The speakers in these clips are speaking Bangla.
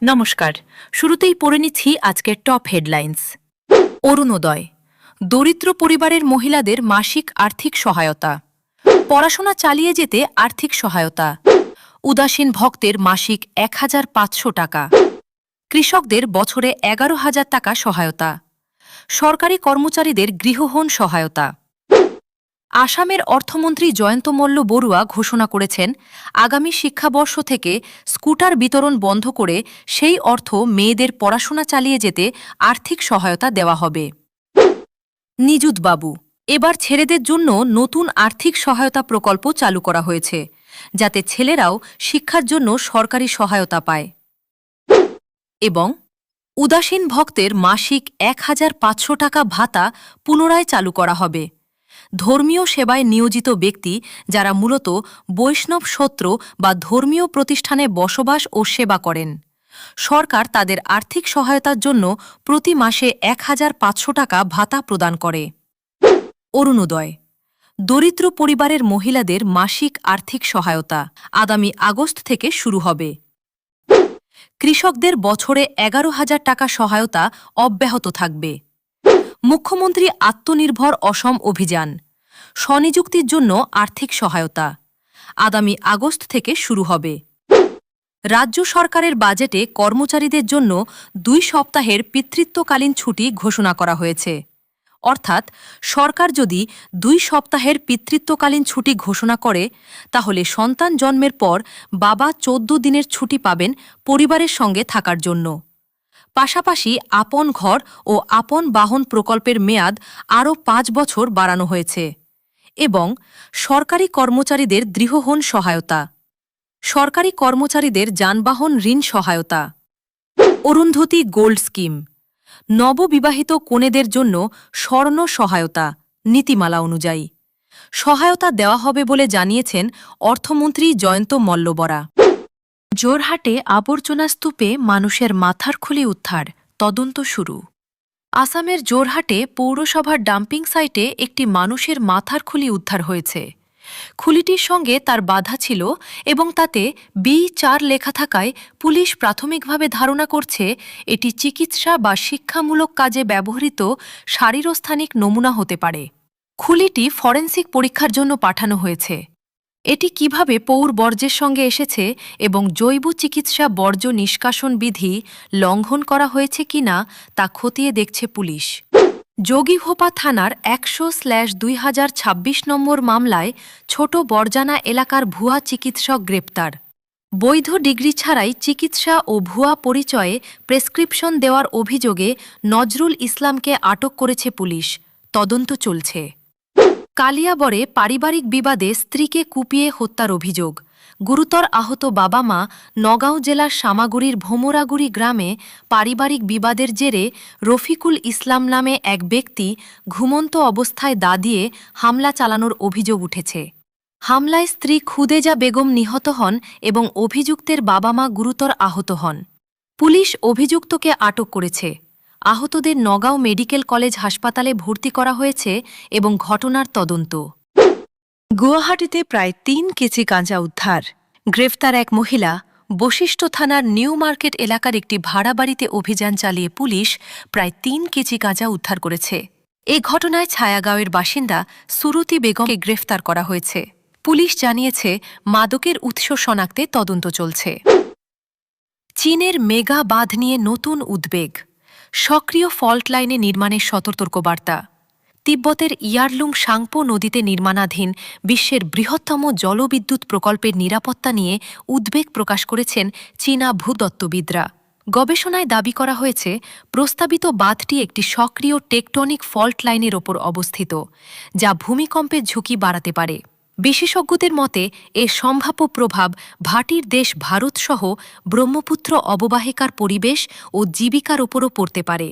নমস্কার। শুরুতেই পড়ে নিচ্ছি আজকের টপ হেডলাইন্স। অরুণোদয়, দরিদ্র পরিবারের মহিলাদের মাসিক আর্থিক সহায়তা। পড়াশোনা চালিয়ে যেতে আর্থিক সহায়তা। উদাসীন ভক্তের মাসিক ১,৫০০ টাকা। কৃষকদের বছরে ১১,০০০ টাকা সহায়তা। সরকারি কর্মচারীদের গৃহহীন সহায়তা। আসামের অর্থমন্ত্রী জয়ন্ত মল্ল বড়ুয়া ঘোষণা করেছেন, আগামী শিক্ষাবর্ষ থেকে স্কুটার বিতরণ বন্ধ করে সেই অর্থ মেয়েদের পড়াশোনা চালিয়ে যেতে আর্থিক সহায়তা দেওয়া হবে। নিযুত বাবু, এবার ছেলেদের জন্য নতুন আর্থিক সহায়তা প্রকল্প চালু করা হয়েছে, যাতে ছেলেরাও শিক্ষার জন্য সরকারি সহায়তা পায়। এবং উদাসীন ভক্তের মাসিক ১,৫০০ টাকা ভাতা পুনরায় চালু করা হবে। ধর্মীয় সেবায় নিয়োজিত ব্যক্তি যারা মূলত বৈষ্ণব সত্র বা ধর্মীয় প্রতিষ্ঠানে বসবাস ও সেবা করেন, সরকার তাদের আর্থিক সহায়তার জন্য প্রতি মাসে ১,৫০০ টাকা ভাতা প্রদান করে। অরুণোদয়, দরিদ্র পরিবারের মহিলাদের মাসিক আর্থিক সহায়তা আগামী আগস্ট থেকে শুরু হবে। কৃষকদের বছরে ১১,০০০ টাকা সহায়তা অব্যাহত থাকবে। মুখ্যমন্ত্রী আত্মনির্ভর অসম অভিযান, স্বনিযুক্তির জন্য আর্থিক সহায়তা আগামী আগস্ট থেকে শুরু হবে। রাজ্য সরকারের বাজেটে কর্মচারীদের জন্য ২ সপ্তাহের পিতৃত্বকালীন ছুটি ঘোষণা করা হয়েছে। অর্থাৎ সরকার যদি ২ সপ্তাহের পিতৃত্বকালীন ছুটি ঘোষণা করে, তাহলে সন্তান জন্মের পর বাবা ১৪ দিনের ছুটি পাবেন পরিবারের সঙ্গে থাকার জন্য। পাশাপাশি আপন ঘর ও আপন বাহন প্রকল্পের মেয়াদ আরও ৫ বছর বাড়ানো হয়েছে। এবং সরকারি কর্মচারীদের গৃহহীন সহায়তা, সরকারি কর্মচারীদের যানবাহন ঋণ সহায়তা। অরুন্ধতী গোল্ড স্কিম, নববিবাহিত কনেদের জন্য স্বর্ণ সহায়তা নীতিমালা অনুযায়ী সহায়তা দেওয়া হবে বলে জানিয়েছেন অর্থমন্ত্রী জয়ন্ত মল্ল বরা। জোরহাটে আবর্জনা স্তূপে মানুষের মাথার খুলি উদ্ধার, তদন্ত শুরু। আসামের জোরহাটে পৌরসভার ডাম্পিং সাইটে একটি মানুষের মাথার খুলি উদ্ধার হয়েছে। খুলিটির সঙ্গে তার বাধা ছিল এবং তাতে B4 লেখা থাকায় পুলিশ প্রাথমিকভাবে ধারণা করছে এটি চিকিৎসা বা শিক্ষামূলক কাজে ব্যবহৃত শারীরস্থানিক নমুনা হতে পারে। খুলিটি ফরেনসিক পরীক্ষার জন্য পাঠানো হয়েছে। এটি কিভাবে পৌর বর্জ্যের সঙ্গে এসেছে এবং জৈব চিকিৎসা বর্জ্য নিষ্কাশন বিধি লঙ্ঘন করা হয়েছে কিনা তা খতিয়ে দেখছে পুলিশ। যোগীঘোপা থানার ১০০/২০২৬ নম্বর মামলায় ছোট বরজানা এলাকার ভুয়া চিকিৎসক গ্রেপ্তার। বৈধ ডিগ্রি ছাড়াই চিকিৎসা ও ভুয়া পরিচয়ে প্রেসক্রিপশন দেওয়ার অভিযোগে নজরুল ইসলামকে আটক করেছে পুলিশ, তদন্ত চলছে। কালিয়াবরে পারিবারিক বিবাদে স্ত্রীকে কুপিয়ে হত্যার অভিযোগ। গুরুতর আহত বাবা মা নগাঁও জেলার সামাগুড়ির ভোমরাগুড়ি গ্রামে পারিবারিক বিবাদের জেরে রফিকুল ইসলাম নামে এক ব্যক্তি ঘুমন্ত অবস্থায় দা দিয়ে হামলা চালানোর অভিযোগ উঠেছে। হামলায় স্ত্রী খুদেজা বেগম নিহত হন এবং অভিযুক্তের বাবা মা গুরুতর আহত হন। পুলিশ অভিযুক্তকে আটক করেছে। আহতদের নগাঁও মেডিকেল কলেজ হাসপাতালে ভর্তি করা হয়েছে এবং ঘটনার তদন্ত। গুয়াহাটিতে প্রায় ৩ কেজি গাঁজা উদ্ধার। গ্রেফতার এক মহিলা। বশিষ্ঠ থানার নিউ মার্কেট এলাকার একটি ভাড়া বাড়িতে অভিযান চালিয়ে পুলিশ প্রায় ৩ কেজি গাঁজা উদ্ধার করেছে। এ ঘটনায় ছায়াগাঁওয়ের বাসিন্দা সুরুতি বেগমকে গ্রেফতার করা হয়েছে। পুলিশ জানিয়েছে মাদকের উৎস শনাক্তে তদন্ত চলছে। চীনের মেগা বাঁধ নিয়ে নতুন উদ্বেগ। সক্রিয় ফল্ট লাইনে নির্মাণের সতর্কবার্তা। তিব্বতের ইয়ারলুং সাংপো নদীতে নির্মাণাধীন বিশ্বের বৃহত্তম জলবিদ্যুৎ প্রকল্পের নিরাপত্তা নিয়ে উদ্বেগ প্রকাশ করেছেন চীনা ভূতত্ত্ববিদরা। গবেষণায় দাবি করা হয়েছে প্রস্তাবিত বাঁধটি একটি সক্রিয় টেকটনিক ফল্ট লাইনের ওপর অবস্থিত, যা ভূমিকম্পের ঝুঁকি বাড়াতে পারে। বিশেষজ্ঞদের মতে এর সম্ভাব্য প্রভাব ভাটির দেশ ভারতসহ ব্রহ্মপুত্র অববাহিকার পরিবেশ ও জীবিকার ওপরও পড়তে পারে।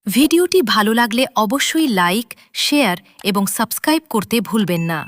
ভিডিওটি ভালো লাগলে অবশ্যই লাইক, শেয়ার এবং সাবস্ক্রাইব করতে ভুলবেন না।